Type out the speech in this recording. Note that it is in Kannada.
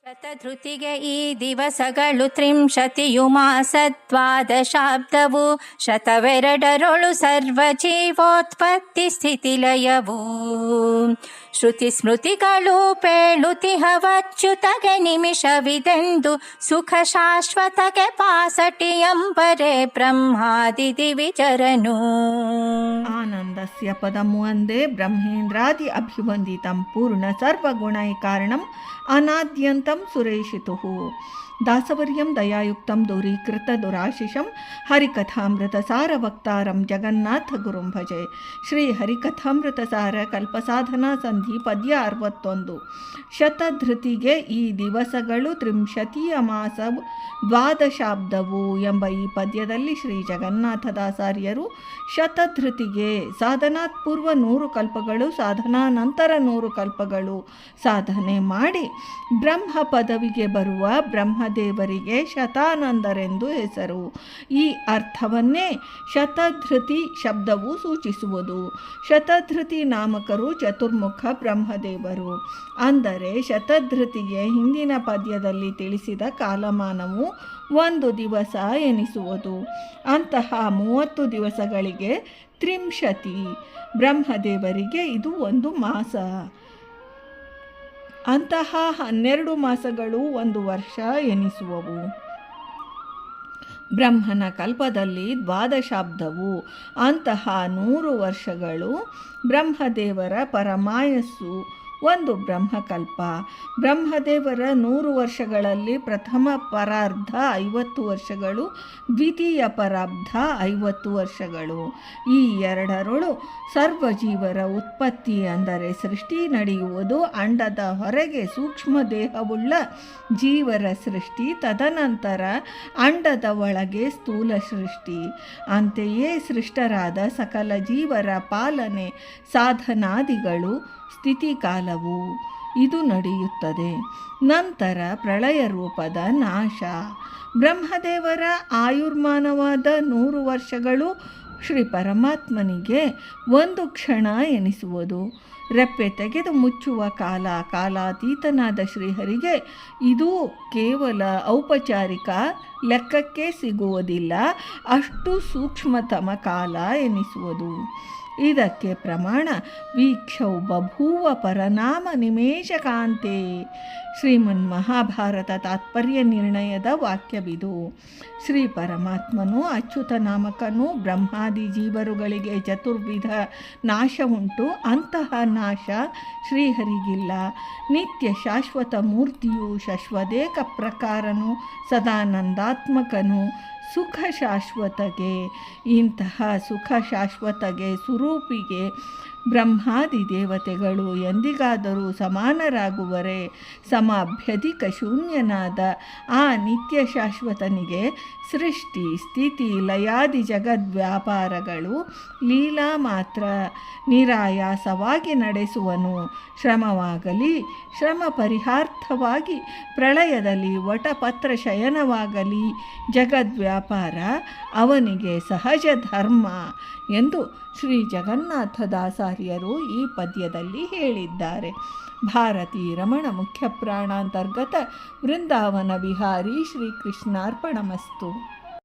ಶತಧೃತಿಗೆ ಈ ದಿವಸಗಳು ತ್ರಿಂಶತಿಯು ಮಾಸ ದ್ವಾದಶಾಬ್ದವು ಶತವೆರಡರೊಳು ಸರ್ವ ಜೀವೋತ್ಪತ್ತಿ ಸ್ಥಿತಿಲಯವು ಶ್ರುತಿ ಸ್ಮೃತಿಗಳು ಪೇಳುತಿಹವಚ್ಯುತಗೆ ನಿಮಿಷವಿದೆಂದು ಸುಖ ಶಾಶ್ವತಗೆ ಪಾಸಟಿ ಎಂಬರೆ ಬ್ರಹ್ಮಾದಿ ದಿವಿಜರನು ಆನಂದಸ್ಯ ಪದಮು ಅಂದೇ ಬ್ರಹ್ಮೇಂದ್ರಾದಿ ಅಭಿವಂದಿತಂ ಪೂರ್ಣ ಸರ್ವಗುಣೈ ಕಾರಣಂ ಅನಾದ್ಯಂತಂ ಸುರೇಶಿತುಃ ದಾಸವರ್ಯಂ ದಯಾಯುಕ್ತಂ ದೂರೀಕೃತ ದುರಾಶಿಷಂ ಹರಿಕಥಾಮೃತಸಾರ ವಕ್ತಾರಂ ಜಗನ್ನಾಥ ಗುರುಂ ಭಜೆ. ಶ್ರೀ ಹರಿಕಥಾಮೃತಸಾರ ಕಲ್ಪಸಾಧನಾ ಸಂಧಿ ಪದ್ಯ 61. ಶತಧೃತಿಗೆ ಈ ದಿವಸಗಳು ತ್ರಿಂಶತೀಯ ಮಾಸ ದ್ವಾದಶಾಬ್ದವು ಎಂಬ ಈ ಪದ್ಯದಲ್ಲಿ ಶ್ರೀ ಜಗನ್ನಾಥದಾಸಾರ್ಯರು ಶತಧೃತಿಗೆ ಸಾಧನಾತ್ಪೂರ್ವ 100 ಕಲ್ಪಗಳು ಸಾಧನಾನಂತರ 100 ಕಲ್ಪಗಳು ಸಾಧನೆ ಮಾಡಿ ಬ್ರಹ್ಮ ಪದವಿಗೆ ಬರುವ ಬ್ರಹ್ಮದೇವರಿಗೆ ಶತಾನಂದರೆಂದು ಹೆಸರು. ಈ ಅರ್ಥವನ್ನೇ ಶತಧೃತಿ ಶಬ್ದವು ಸೂಚಿಸುವುದು. ಶತಧೃತಿ ನಾಮಕರು ಚತುರ್ಮುಖ ಬ್ರಹ್ಮದೇವರು. ಅಂದರೆ ಶತಧೃತಿಗೆ ಹಿಂದಿನ ಪದ್ಯದಲ್ಲಿ ತಿಳಿಸಿದ ಕಾಲಮಾನವು 1 ದಿವಸ ಎನಿಸುವುದು. ಅಂತಹ 30 ದಿವಸಗಳಿಗೆ ತ್ರಿಂಶತಿ, ಬ್ರಹ್ಮದೇವರಿಗೆ ಇದು 1 ಮಾಸ. ಅಂತಹ 12 ಮಾಸಗಳು 1 ವರ್ಷ ಎನಿಸುವವು. ಬ್ರಹ್ಮನ ಕಲ್ಪದಲ್ಲಿ ದ್ವಾದಶಾಬ್ದವು. ಅಂತಹ 100 ವರ್ಷಗಳು ಬ್ರಹ್ಮದೇವರ ಪರಮಾಯಸ್ಸು 1 ಬ್ರಹ್ಮಕಲ್ಪ. ಬ್ರಹ್ಮದೇವರ 100 ವರ್ಷಗಳಲ್ಲಿ ಪ್ರಥಮ ಪರಾರ್ಧ 50 ವರ್ಷಗಳು, ದ್ವಿತೀಯ ಪರಾರ್ಧ 50 ವರ್ಷಗಳು. ಈ ಎರಡರೊಳು ಸರ್ವಜೀವರ ಉತ್ಪತ್ತಿ ಅಂದರೆ ಸೃಷ್ಟಿ ನಡೆಯುವುದು. ಅಂಡದ ಹೊರಗೆ ಸೂಕ್ಷ್ಮ ದೇಹವುಳ್ಳ ಜೀವರ ಸೃಷ್ಟಿ, ತದನಂತರ ಅಂಡದ ಒಳಗೆ ಸ್ಥೂಲ ಸೃಷ್ಟಿ. ಅಂತೆಯೇ ಸೃಷ್ಟರಾದ ಸಕಲ ಜೀವರ ಪಾಲನೆ, ಸಾಧನಾದಿಗಳು, ಸ್ಥಿತಿಕಾಲವು ಇದು ನಡೆಯುತ್ತದೆ. ನಂತರ ಪ್ರಳಯ ರೂಪದ ನಾಶ. ಬ್ರಹ್ಮದೇವರ ಆಯುರ್ಮಾನವಾದ 100 ವರ್ಷಗಳು ಶ್ರೀ ಪರಮಾತ್ಮನಿಗೆ 1 ಕ್ಷಣ ಎನಿಸುವುದು. ರೆಪ್ಪೆ ತೆಗೆದು ಮುಚ್ಚುವ ಕಾಲ. ಕಾಲಾತೀತನಾದ ಶ್ರೀಹರಿಗೆ ಇದು ಕೇವಲ ಔಪಚಾರಿಕ ಲೆಕ್ಕಕ್ಕೆ ಸಿಗುವುದಿಲ್ಲ. ಅಷ್ಟು ಸೂಕ್ಷ್ಮತಮ ಕಾಲ ಎನಿಸುವುದು. ಇದಕ್ಕೆ ಪ್ರಮಾಣ ವೀಕ್ಷೌ ಬಭೂವ ಪರನಾಮ ನಿಮೇಷಕಾಂತೆ ಶ್ರೀಮನ್ ಮಹಾಭಾರತ ತಾತ್ಪರ್ಯ ನಿರ್ಣಯದ ವಾಕ್ಯವಿದು. ಶ್ರೀ ಪರಮಾತ್ಮನು ಅಚ್ಯುತ ನಾಮಕನು. ಬ್ರಹ್ಮಾದಿ ಜೀವರುಗಳಿಗೆ ಚತುರ್ವಿಧ ನಾಶ ಉಂಟು. ಅಂತಹ ನಾಶ ಶ್ರೀಹರಿಗಿಲ್ಲ. ನಿತ್ಯ ಶಾಶ್ವತ ಮೂರ್ತಿಯು, ಶಶ್ವದೇಕ ಪ್ರಕಾರನು, ಸದಾನಂದಾತ್ಮಕನು, ಸುಖ ಶಾಶ್ವತಗೆ. ಇಂತಹ ಸುಖ ಶಾಶ್ವತಗೆ ಸ್ವರೂಪಿಗೆ ಬ್ರಹ್ಮಾದಿ ದೇವತೆಗಳು ಎಂದಿಗಾದರೂ ಸಮಾನರಾಗುವರೆ? ಸಮಾಭ್ಯಧಿಕ ಶೂನ್ಯನಾದ ಆ ನಿತ್ಯ ಶಾಶ್ವತನಿಗೆ ಸೃಷ್ಟಿ, ಸ್ಥಿತಿ, ಲಯಾದಿ ಜಗದ್ವ್ಯಾಪಾರಗಳು ಲೀಲಾ ಮಾತ್ರ. ನಿರಾಯಾಸವಾಗಿ ನಡೆಸುವನು. ಶ್ರಮವಾಗಲಿ, ಶ್ರಮ ಪರಿಹಾರ್ಥವಾಗಿ ಪ್ರಳಯದಲ್ಲಿ ವಟಪತ್ರ ಶಯನವಾಗಲಿ ಜಗದ್ವ್ಯಾಪಾರ ಅವನಿಗೆ ಸಹಜ ಧರ್ಮ ಎಂದು ಶ್ರೀ ಜಗನ್ನಾಥದಾಸಾರ್ಯರು ಈ ಪದ್ಯದಲ್ಲಿ ಹೇಳಿದ್ದಾರೆ. ಭಾರತೀ ರಮಣ ಮುಖ್ಯ ಪ್ರಾಣಾಂತರ್ಗತ ವೃಂದಾವನ ವಿಹಾರಿ ಶ್ರೀಕೃಷ್ಣಾರ್ಪಣಮಸ್ತು.